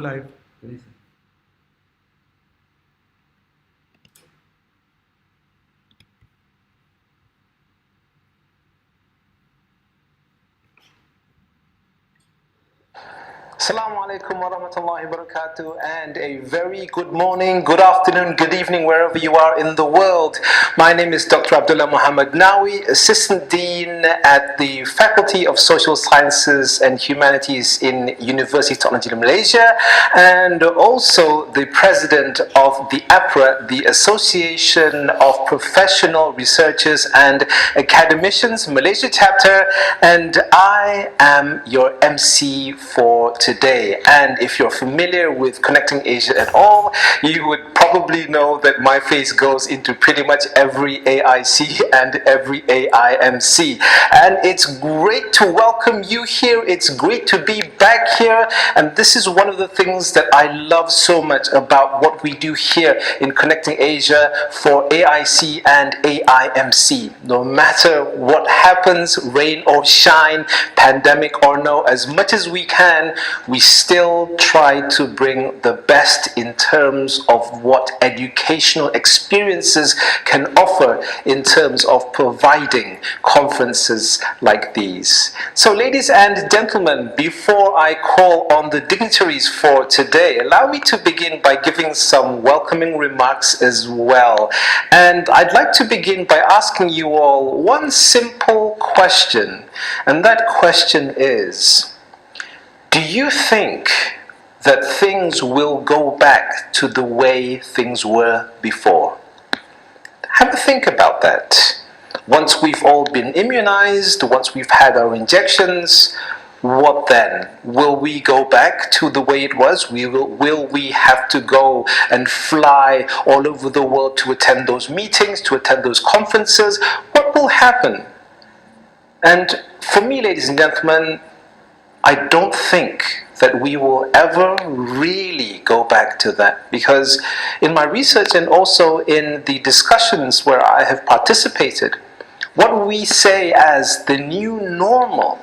Live. Very simple. Assalamu alaikum wa rahmatullahi wa barakatuh, and a very good morning, good afternoon, good evening, wherever you are in the world. My name is Dr. Abdullah Muhammad Nawi, Assistant Dean at the Faculty of Social Sciences and Humanities in University of Technology in Malaysia, and also the President of the APRA, the Association of Professional Researchers and Academicians, Malaysia chapter, and I am your MC for today. And if you're familiar with Connecting Asia at all, you would probably know that my face goes into pretty much every AIC and every AIMC. And it's great to welcome you here. It's great to be back here. And this is one of the things that I love so much about what we do here in Connecting Asia for AIC and AIMC. No matter what happens, rain or shine, pandemic or no, as much as we can, we still try to bring the best in terms of what educational experiences can offer in terms of providing conferences like these. So ladies and gentlemen, before I call on the dignitaries for today, allow me to begin by giving some welcoming remarks as well. And I'd like to begin by asking you all one simple question, and that question is, do you think that things will go back to the way things were before? Have a think about that. Once we've all been immunized, once we've had our injections, what then? Will we go back to the way it was? Will we have to go and fly all over the world to attend those meetings, to attend those conferences? What will happen? And for me, ladies and gentlemen, I don't think that we will ever really go back to that, because in my research and also in the discussions where I have participated, what we say as the new normal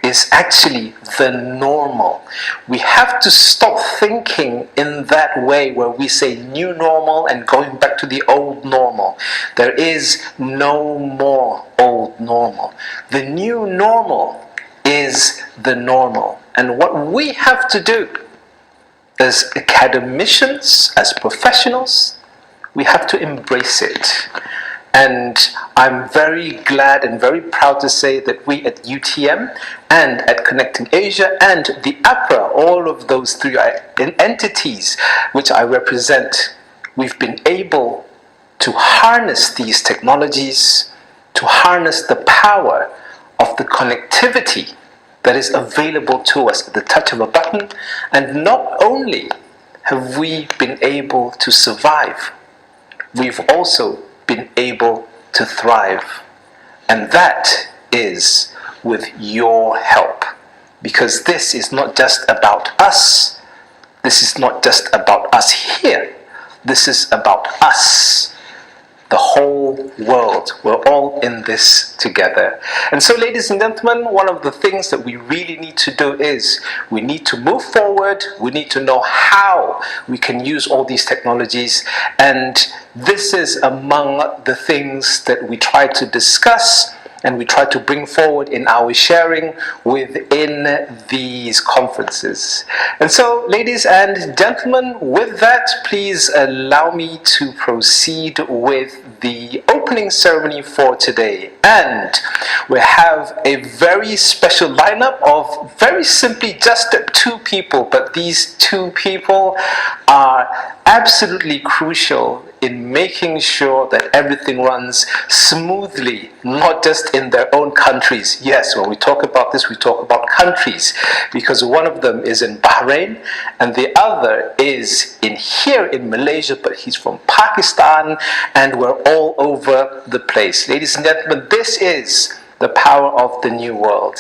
is actually the normal. We have to stop thinking in that way where we say new normal and going back to the old normal. There is no more old normal. The new normal is the normal. And what we have to do as academicians, as professionals, we have to embrace it. And I'm very glad and very proud to say that we at UTM and at Connecting Asia and the APRA, all of those three entities which I represent, we've been able to harness these technologies, to harness the power of the connectivity that is available to us at the touch of a button. And not only have we been able to survive, we've also been able to thrive. And that is with your help. Because this is not just about us. This is not just about us here. This is about us. The whole world. We're all in this together. And so, ladies and gentlemen, one of the things that we really need to do is we need to move forward. We need to know how we can use all these technologies. And this is among the things that we try to discuss and we try to bring forward in our sharing within these conferences. And so, ladies and gentlemen, with that, please allow me to proceed with the opening ceremony for today. And we have a very special lineup of very simply just two people, but these two people are absolutely crucial in making sure that everything runs smoothly, not just in their own countries. Yes, when we talk about this, we talk about countries, because one of them is in Bahrain and the other is here in Malaysia, but he's from Pakistan, and we're all over the place. Ladies and gentlemen, this is the power of the new world.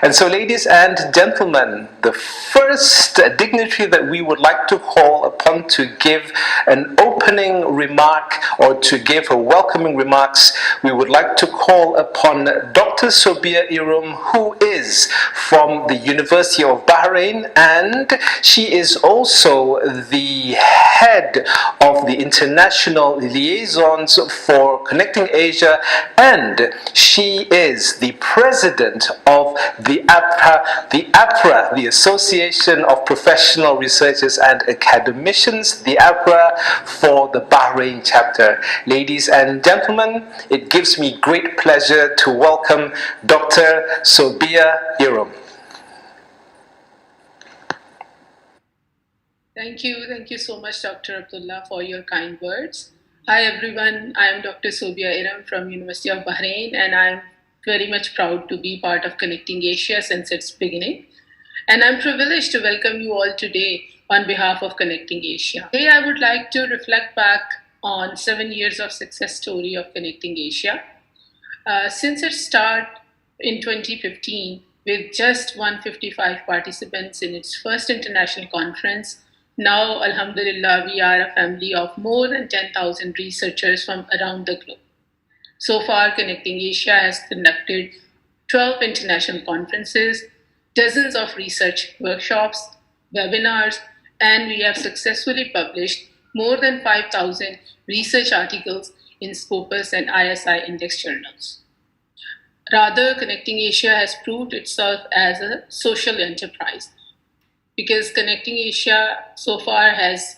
And so, ladies and gentlemen, the first dignitary that we would like to call upon to give an opening remark or to give a welcoming remarks, we would like to call upon Dr. Sobia Irum, who is from the University of Bahrain, and she is also the head of the International Liaisons for Connecting Asia, and she is the president of the Association of Professional Researchers and Academicians, the APRA for the Bahrain chapter. Ladies and gentlemen, it gives me great pleasure to welcome Dr. Sobia Irum. Thank you so much, Dr. Abdullah, for your kind words. Hi everyone, I am Dr. Sobia Iram from University of Bahrain, and I'm very much proud to be part of Connecting Asia since its beginning. And I'm privileged to welcome you all today on behalf of Connecting Asia. Today I would like to reflect back on 7 years of success story of Connecting Asia. Since its start in 2015, with just 155 participants in its first international conference, now, Alhamdulillah, we are a family of more than 10,000 researchers from around the globe. So far, Connecting Asia has conducted 12 international conferences, dozens of research workshops, webinars, and we have successfully published more than 5,000 research articles in Scopus and ISI index journals. Rather, Connecting Asia has proved itself as a social enterprise, because Connecting Asia so far has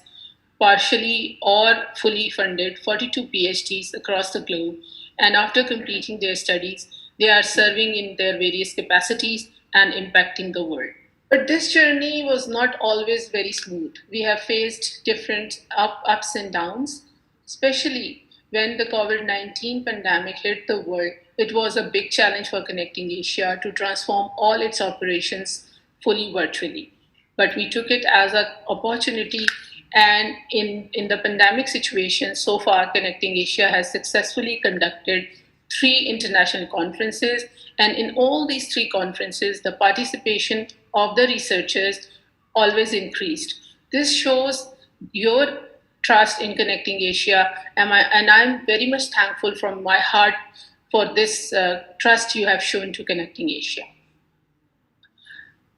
partially or fully funded 42 PhDs across the globe, and after completing their studies, they are serving in their various capacities and impacting the world. But this journey was not always very smooth. We have faced different ups and downs, especially when the COVID-19 pandemic hit the world. It was a big challenge for Connecting Asia to transform all its operations fully virtually. But we took it as an opportunity, and in the pandemic situation, so far Connecting Asia has successfully conducted 3 international conferences, and in all these 3 conferences, the participation of the researchers always increased. This shows your trust in Connecting Asia, and I'm very much thankful from my heart for this trust you have shown to Connecting Asia.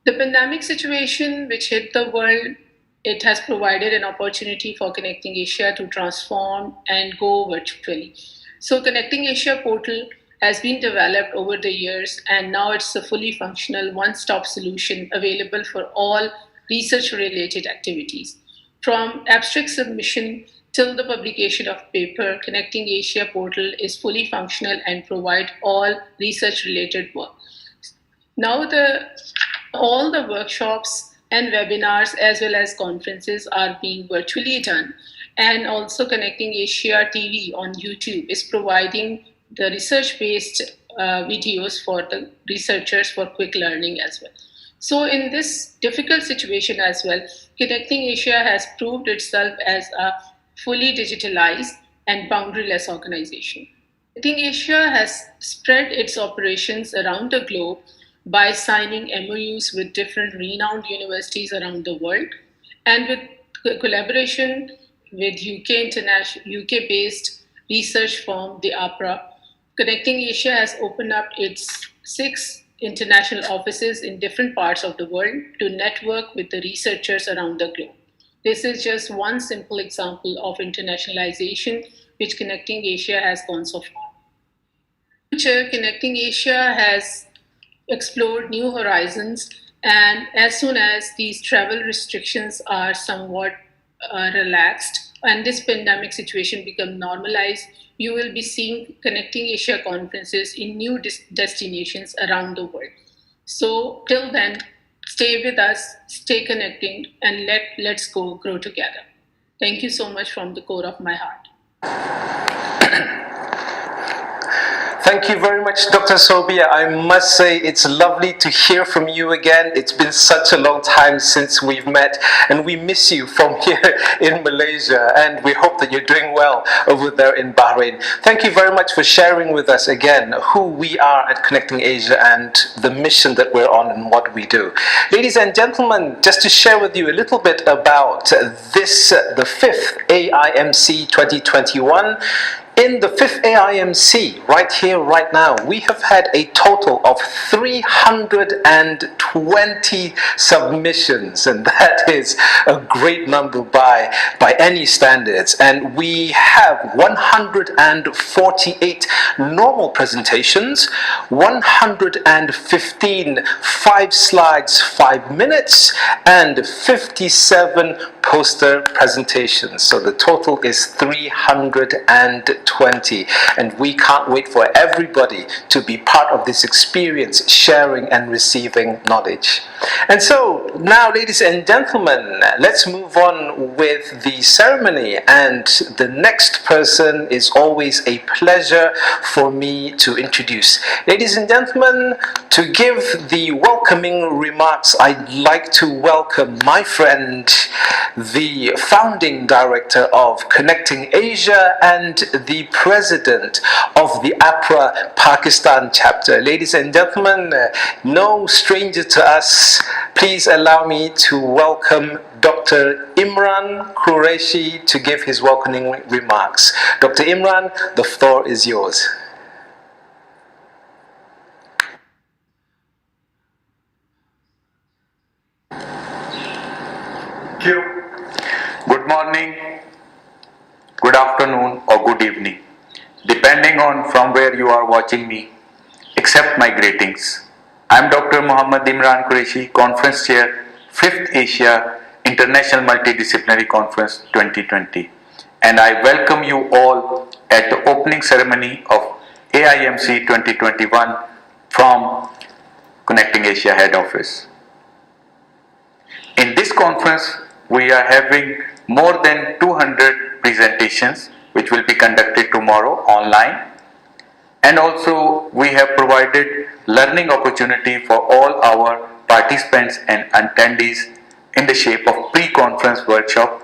The pandemic situation which hit the world, it has provided an opportunity for Connecting Asia to transform and go virtually. So Connecting Asia portal has been developed over the years, and now it's a fully functional one-stop solution available for all research-related activities. From abstract submission till the publication of paper, Connecting Asia portal is fully functional and provide all research-related work. Now all the workshops and webinars as well as conferences are being virtually done, and also Connecting Asia TV on YouTube is providing the research-based videos for the researchers for quick learning as well. So in this difficult situation as well, Connecting Asia has proved itself as a fully digitalized and boundaryless organization. Connecting Asia has spread its operations around the globe by signing MOUs with different renowned universities around the world, and with collaboration with UK-based research firm, the APRA. Connecting Asia has opened up its 6 international offices in different parts of the world to network with the researchers around the globe. This is just one simple example of internationalization which Connecting Asia has gone so far. In the future, Connecting Asia has explored new horizons, and as soon as these travel restrictions are somewhat relaxed and this pandemic situation become normalized, you will be seeing Connecting Asia conferences in new destinations around the world. So till then, stay with us, stay connected, and let's go grow together. Thank you so much from the core of my heart. Thank you very much, Dr. Sobia. I must say it's lovely to hear from you again. It's been such a long time since we've met, and we miss you from here in Malaysia, and we hope that you're doing well over there in Bahrain. Thank you very much for sharing with us again who we are at Connecting Asia and the mission that we're on and what we do. Ladies and gentlemen, just to share with you a little bit about this, the 5th AIMC 2021. In the 5th AIMC, right here, right now, we have had a total of 320 submissions, and that is a great number by any standards. And we have 148 normal presentations, 115 5 slides, 5 minutes, and 57 poster presentations. So the total is 320, and we can't wait for everybody to be part of this experience, sharing and receiving knowledge. And so now, ladies and gentlemen, let's move on with the ceremony, and the next person is always a pleasure for me to introduce. Ladies and gentlemen, to give the welcoming remarks, I'd like to welcome my friend, the founding director of Connecting Asia and the president of the APRA Pakistan chapter. Ladies and gentlemen, no stranger to us, please allow me to welcome Dr. Imran Qureshi to give his welcoming remarks. Dr. Imran, the floor is yours. Thank you. Good morning, good afternoon, or good evening, depending on from where you are watching me. Accept my greetings. I am Dr. Muhammad Imran Qureshi, Conference Chair, 5th Asia International Multidisciplinary Conference 2020, and I welcome you all at the opening ceremony of AIMC 2021 from Connecting Asia Head Office. In this conference, we are having more than 200 presentations which will be conducted tomorrow online, and also we have provided learning opportunity for all our participants and attendees in the shape of pre-conference workshop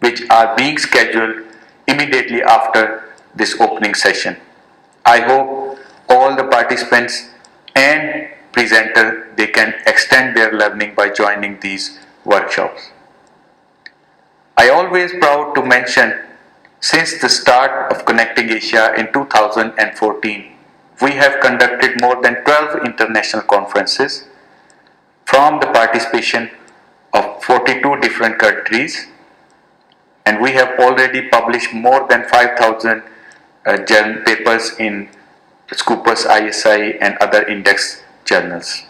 which are being scheduled immediately after this opening session. I hope all the participants and presenter they can extend their learning by joining these workshops. I always proud to mention, since the start of Connecting Asia in 2014, we have conducted more than 12 international conferences from the participation of 42 different countries, and we have already published more than 5,000 papers in Scopus, ISI and other index journals.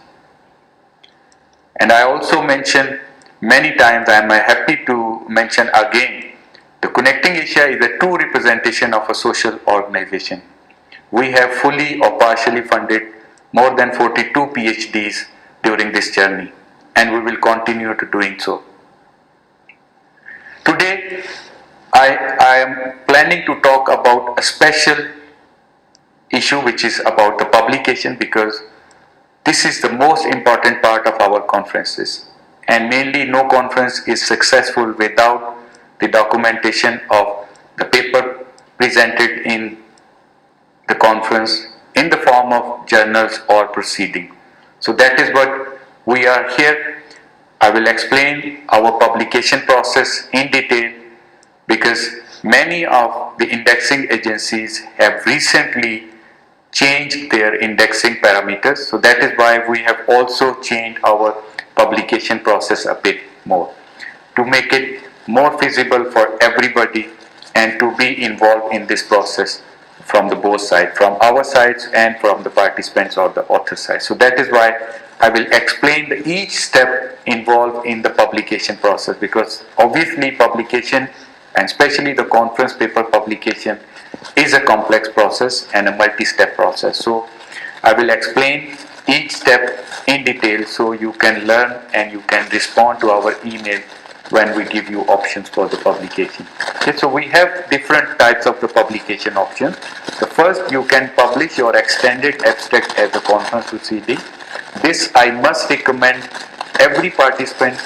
And I also mentioned many times, I am happy to mention again, the Connecting Asia is a true representation of a social organization. We have fully or partially funded more than 42 PhDs during this journey, and we will continue to doing so. Today, I am planning to talk about a special issue which is about the publication, because this is the most important part of our conferences. And mainly, no conference is successful without the documentation of the paper presented in the conference in the form of journals or proceeding. So that is what we are here. I will explain our publication process in detail, because many of the indexing agencies have recently changed their indexing parameters. So that is why we have also changed our publication process a bit more, to make it more feasible for everybody and to be involved in this process from the both sides, from our sides and from the participants or the author side. So that is why I will explain each step involved in the publication process, because obviously publication, and especially the conference paper publication, is a complex process and a multi-step process. So I will explain each step in detail so you can learn and you can respond to our email when we give you options for the publication. Okay, so we have different types of the publication options. The first, you can publish your extended abstract as a conference proceeding. This I must recommend every participant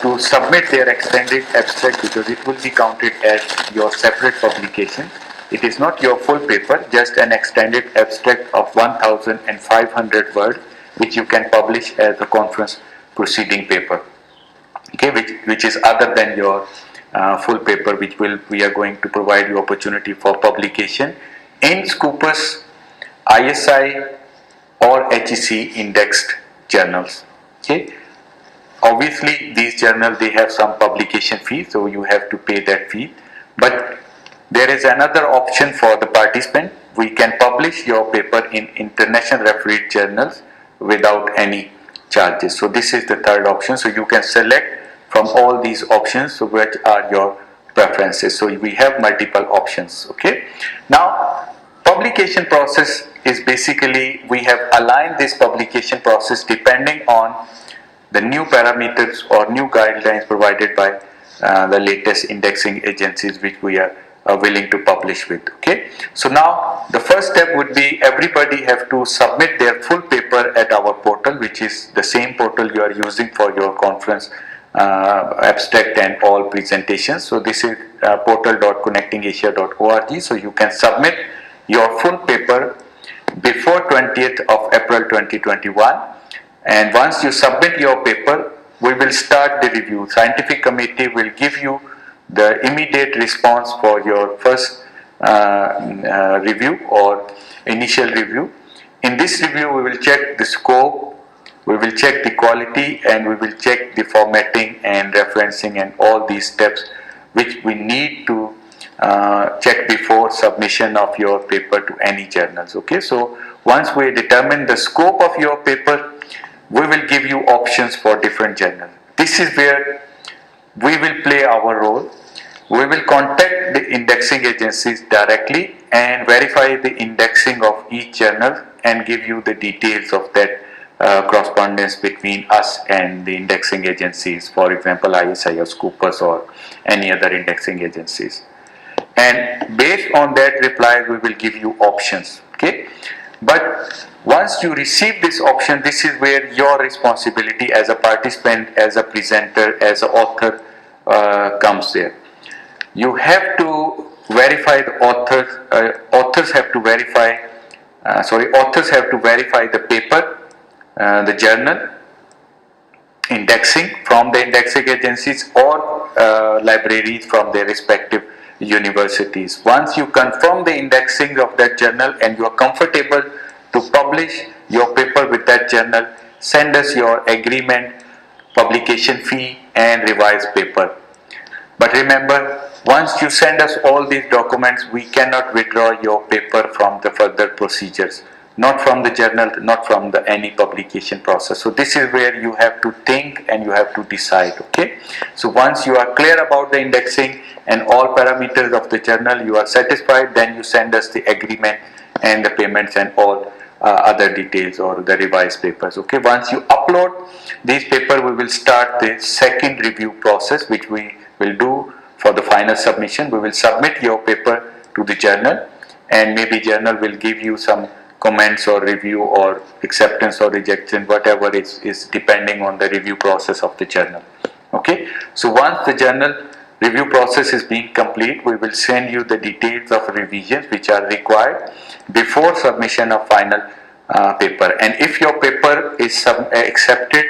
to submit their extended abstract because it will be counted as your separate publication. It is not your full paper, just an extended abstract of 1500 words which you can publish as a conference proceeding paper. Okay, which is other than your full paper, which we are going to provide you opportunity for publication in Scopus, ISI or HEC indexed journals. Okay, obviously these journals, they have some publication fee, so you have to pay that fee, but there is another option for the participant. We can publish your paper in international refereed journals without any charges. So this is the third option. So you can select from all these options, so which are your preferences. So we have multiple options. Okay, now publication process is basically, we have aligned this publication process depending on the new parameters or new guidelines provided by the latest indexing agencies which we are willing to publish with. Okay, so now the first step would be everybody have to submit their full paper at our portal, which is the same portal you are using for your conference abstract and all presentations. So this is portal.connectingasia.org. so you can submit your full paper before 20th of April 2021, and once you submit your paper, we will start the review. Scientific committee will give you the immediate response for your first review or initial review. In this review, we will check the scope, we will check the quality, and we will check the formatting and referencing and all these steps which we need to check before submission of your paper to any journals. Okay, so once we determine the scope of your paper, we will give you options for different journals. This is where we will play our role. We will contact the indexing agencies directly and verify the indexing of each journal and give you the details of that correspondence between us and the indexing agencies, for example ISI or Scopus or any other indexing agencies. And based on that reply, we will give you options. Okay, but once you receive this option, this is where your responsibility as a participant, as a presenter, as an author comes there. You have to verify the authors. Authors have to verify the paper, the journal, indexing from the indexing agencies or libraries from their respective universities. Once you confirm the indexing of that journal and you are comfortable to publish your paper with that journal, send us your agreement, publication fee and revised paper. But remember, once you send us all these documents, we cannot withdraw your paper from the further procedures, not from the journal, not from the any publication process. So this is where you have to think and you have to decide. Okay, so once you are clear about the indexing and all parameters of the journal, you are satisfied, then you send us the agreement and the payments and all other details or the revised papers. Okay, once you upload these papers, we will start the second review process, which we will do for the final submission. We will submit your paper to the journal, and maybe journal will give you some comments or review or acceptance or rejection, whatever is depending on the review process of the journal. Okay, so once the journal review process is being complete, we will send you the details of revisions which are required before submission of final paper. And if your paper is accepted,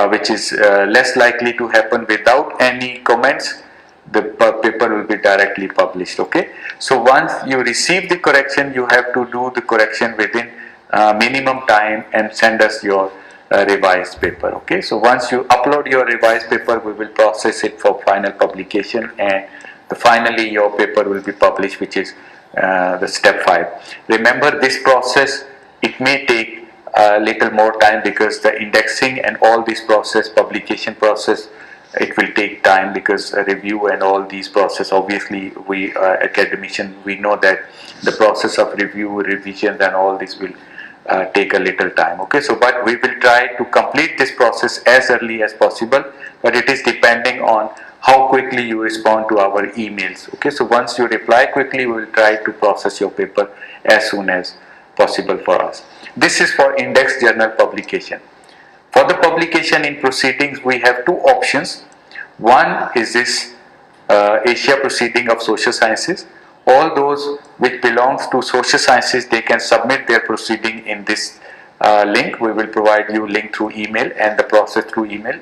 which is less likely to happen without any comments, the paper will be directly published. Okay, so once you receive the correction, you have to do the correction within minimum time and send us your revised paper. Okay, so once you upload your revised paper, we will process it for final publication, and finally your paper will be published, which is the step 5. Remember, this process, it may take a little more time because the indexing and all this process, publication process, it will take time because a review and all these process, obviously we academician, we know that the process of review, revision and all this will take a little time. Okay, so but we will try to complete this process as early as possible, but it is depending on how quickly you respond to our emails. Okay, so once you reply quickly, we will try to process your paper as soon as possible for us. This is for index journal publication. For the publication in proceedings, we have two options. One is this Asia Proceeding of Social Sciences. All those which belongs to social sciences, they can submit their proceeding in this link. We will provide you link through email and the process through email.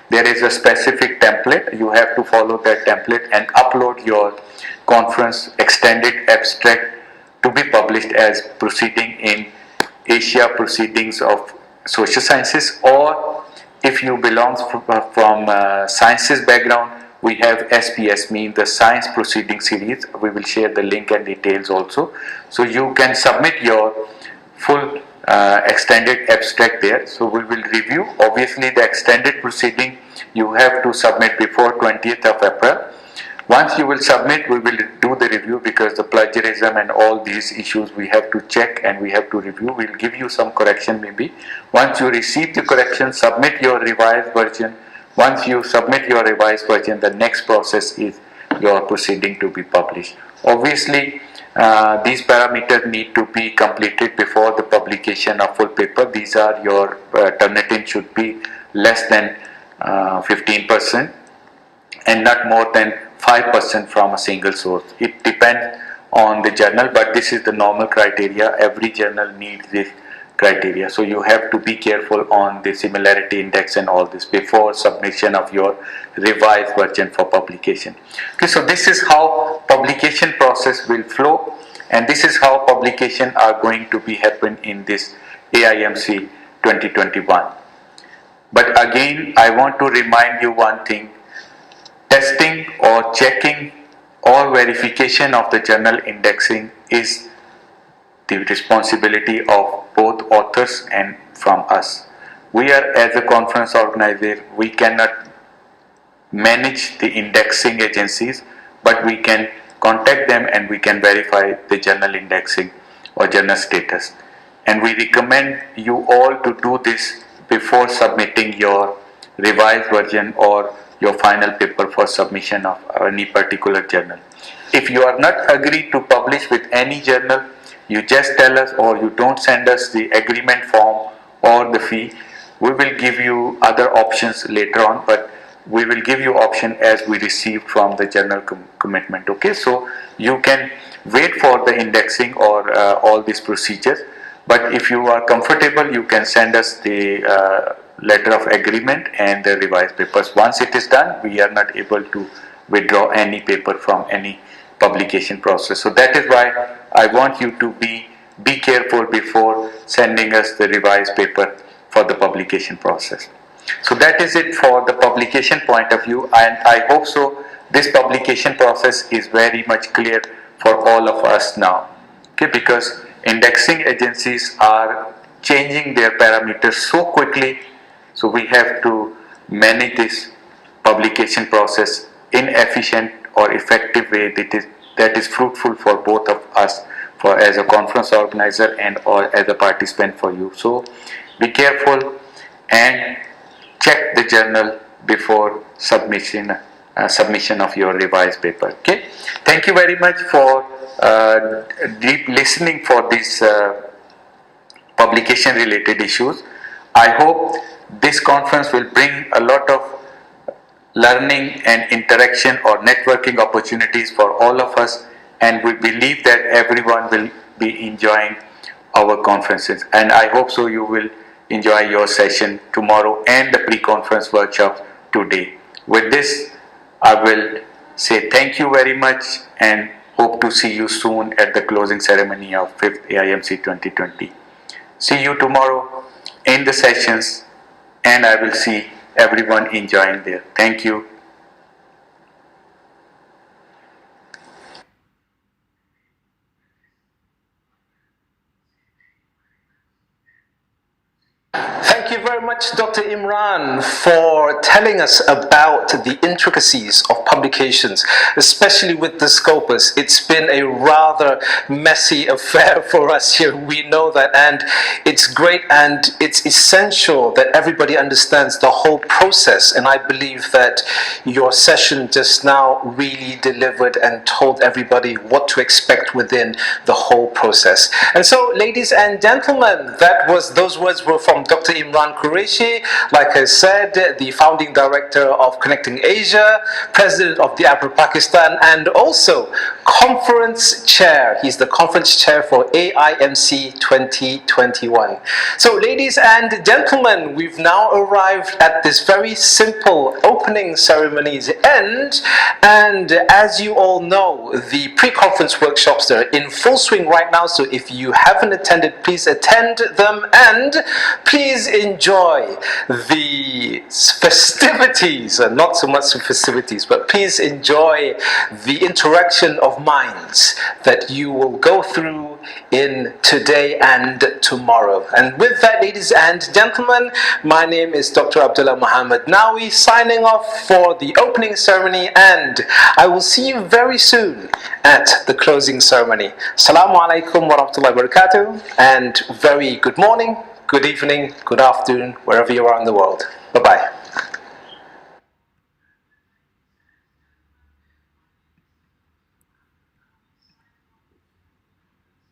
There is a specific template. You have to follow that template and upload your conference extended abstract to be published as proceeding in Asia Proceedings of Social Sciences, or if you belong from sciences background, we have SPS, mean the Science Proceeding Series. We will share the link and details also. So you can submit your full extended abstract there. So we will review. Obviously, the extended proceeding you have to submit before 20th of April. Once you will submit, we will do the review, because the plagiarism and all these issues we have to check and we have to review. We will give you some correction maybe. Once you receive the correction, submit your revised version. Once you submit your revised version, the next process is your proceeding to be published. Obviously, these parameters need to be completed before the publication of full paper. These are your Turnitin should be less than 15% and not more than 5% from a single source. It depends on the journal, but this is the normal criteria. Every journal needs this criteria. So you have to be careful on the similarity index and all this before submission of your revised version for publication. Okay, so this is how publication process will flow, and this is how publication are going to be happen in this AIMC 2021. But again, I want to remind you one thing. Testing or checking or verification of the journal indexing is the responsibility of both authors and from us. We are, as a conference organizer, we cannot manage the indexing agencies, but we can contact them and we can verify the journal indexing or journal status. And we recommend you all to do this before submitting your revised version or your final paper for submission of any particular journal. If you are not agreed to publish with any journal, you just tell us, or you don't send us the agreement form or the fee. We will give you other options later on, but we will give you option as we receive from the journal commitment. Okay, so you can wait for the indexing or all these procedures, but if you are comfortable, you can send us the letter of agreement and the revised papers. Once it is done, we are not able to withdraw any paper from any publication process. So that is why I want you to be careful before sending us the revised paper for the publication process. So that is it for the publication point of view, and I hope so this publication process is very much clear for all of us now. Okay, because indexing agencies are changing their parameters so quickly, so we have to manage this publication process in efficient or effective way that is fruitful for both of us, for as a conference organizer and or as a participant for you. So be careful and check the journal before submission of your revised paper. Okay, thank you very much for deep listening for these publication related issues. I hope this conference will bring a lot of learning and interaction or networking opportunities for all of us, and we believe that everyone will be enjoying our conferences, and I hope so you will enjoy your session tomorrow and the pre-conference workshop today. With this, I will say thank you very much and hope to see you soon at the closing ceremony of 5th AIMC 2020. See you tomorrow in the sessions, and I will see everyone enjoying there. Thank you. Thank you very much, Dr. Imran, for telling us about the intricacies of public publications, especially with the Scopus. It's been a rather messy affair for us here. We know that, and it's great and it's essential that everybody understands the whole process. And I believe that your session just now really delivered and told everybody what to expect within the whole process. And so, ladies and gentlemen, those words were from Dr. Imran Qureshi, like I said, the founding director of Connecting Asia, president of the APRA Pakistan, and also conference chair. He's the conference chair for AIMC 2021. So, ladies and gentlemen, we've now arrived at this very simple opening ceremony's end, and as you all know, the pre-conference workshops are in full swing right now. So if you haven't attended, please attend them and please enjoy the festivities, not so much festivities, but please enjoy the interaction of minds that you will go through in today and tomorrow. And with that, ladies and gentlemen, my name is Dr. Abdullah Muhammad Nawi, signing off for the opening ceremony, and I will see you very soon at the closing ceremony. Assalamu alaikum wa rahmatullahi wa barakatuh, and very good morning, good evening, good afternoon, wherever you are in the world.